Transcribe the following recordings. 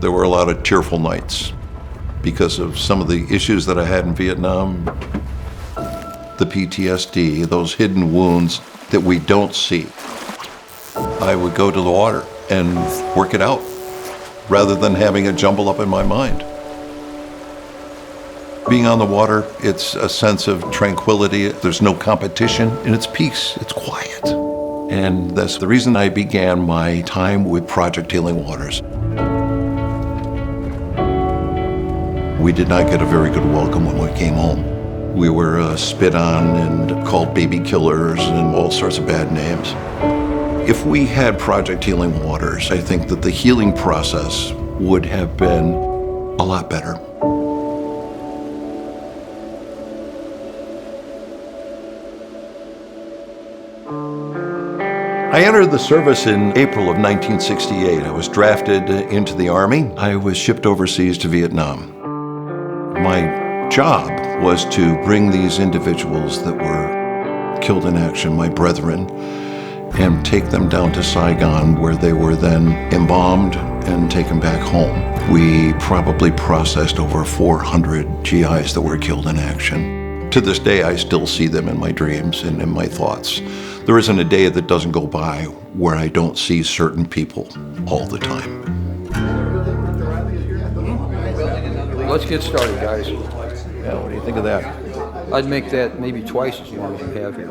There were a lot of tearful nights because of some of the issues that I had in Vietnam, the PTSD, those hidden wounds that we don't see. I would go to the water and work it out rather than having it jumble up in my mind. Being on the water, it's a sense of tranquility. There's no competition, and it's peace, it's quiet. And that's the reason I began my time with Project Healing Waters. We did not get a very good welcome when we came home. We were spit on and called baby killers and all sorts of bad names. If we had Project Healing Waters, I think that the healing process would have been a lot better. I entered the service in April of 1968. I was drafted into the Army. I was shipped overseas to Vietnam. My job was to bring these individuals that were killed in action, my brethren, and take them down to Saigon, where they were then embalmed and taken back home. We probably processed over 400 GIs that were killed in action. To this day, I still see them in my dreams and in my thoughts. There isn't a day that doesn't go by where I don't see certain people all the time. Let's get started, guys. Yeah, what do you think of that? I'd make that maybe twice as long as you have here.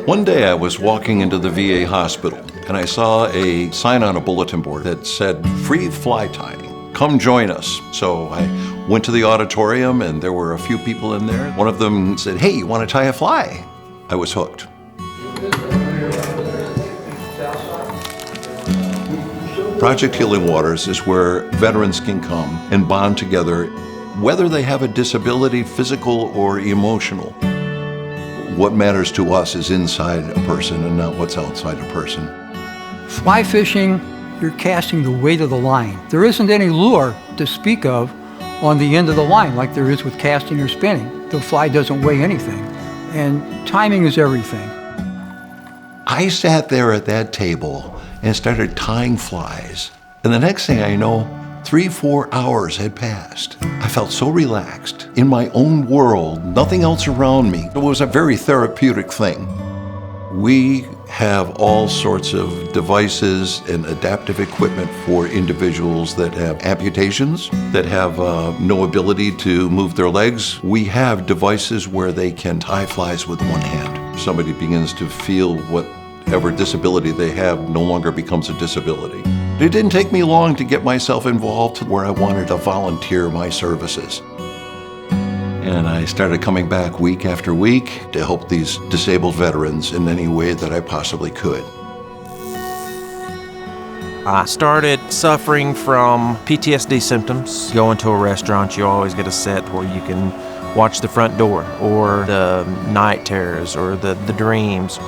One day I was walking into the VA hospital and I saw a sign on a bulletin board that said, "Free fly tying, come join us." So I went to the auditorium and there were a few people in there. One of them said, "Hey, you want to tie a fly?" I was hooked. Project Healing Waters is where veterans can come and bond together, whether they have a disability, physical or emotional. What matters to us is inside a person and not what's outside a person. Fly fishing, you're casting the weight of the line. There isn't any lure to speak of on the end of the line like there is with casting or spinning. The fly doesn't weigh anything, and timing is everything. I sat there at that table and started tying flies. And the next thing I know, 3-4 hours had passed. I felt so relaxed in my own world, nothing else around me. It was a very therapeutic thing. We have all sorts of devices and adaptive equipment for individuals that have amputations, that have no ability to move their legs. We have devices where they can tie flies with one hand. Somebody begins to feel whatever disability they have no longer becomes a disability. It didn't take me long to get myself involved where I wanted to volunteer my services. And I started coming back week after week to help these disabled veterans in any way that I possibly could. I started suffering from PTSD symptoms. Going to a restaurant, you always get a set where you can watch the front door, or the night terrors, or the dreams.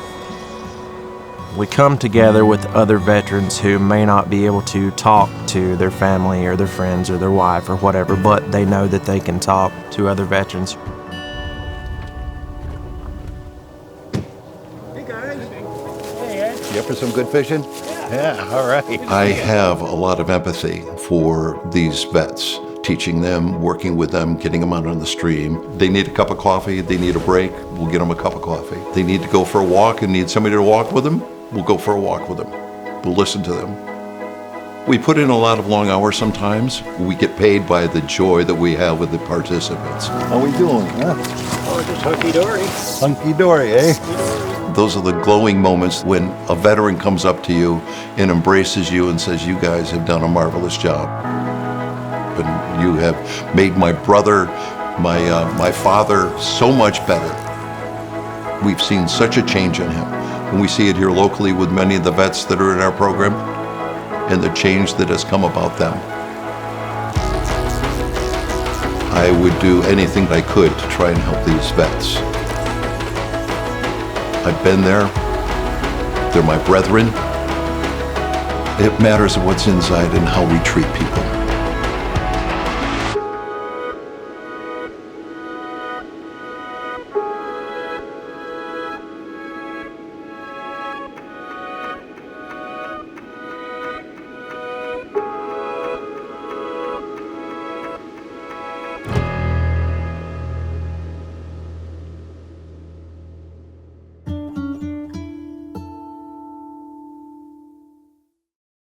We come together with other veterans who may not be able to talk to their family or their friends or their wife or whatever, but they know that they can talk to other veterans. Hey guys. Hey Ed. You up for some good fishing? Yeah, all right. I have a lot of empathy for these vets, teaching them, working with them, getting them out on the stream. They need a cup of coffee, they need a break, we'll get them a cup of coffee. They need to go for a walk and need somebody to walk with them, we'll go for a walk with them. We'll listen to them. We put in a lot of long hours sometimes. We get paid by the joy that we have with the participants. How we doing, huh? Oh, just hunky-dory. Hunky-dory, eh? Those are the glowing moments when a veteran comes up to you and embraces you and says, "You guys have done a marvelous job. And you have made my brother, my father so much better." We've seen such a change in him. And we see it here locally with many of the vets that are in our program and the change that has come about them. I would do anything I could to try and help these vets. I've been there. They're my brethren. It matters what's inside and how we treat people.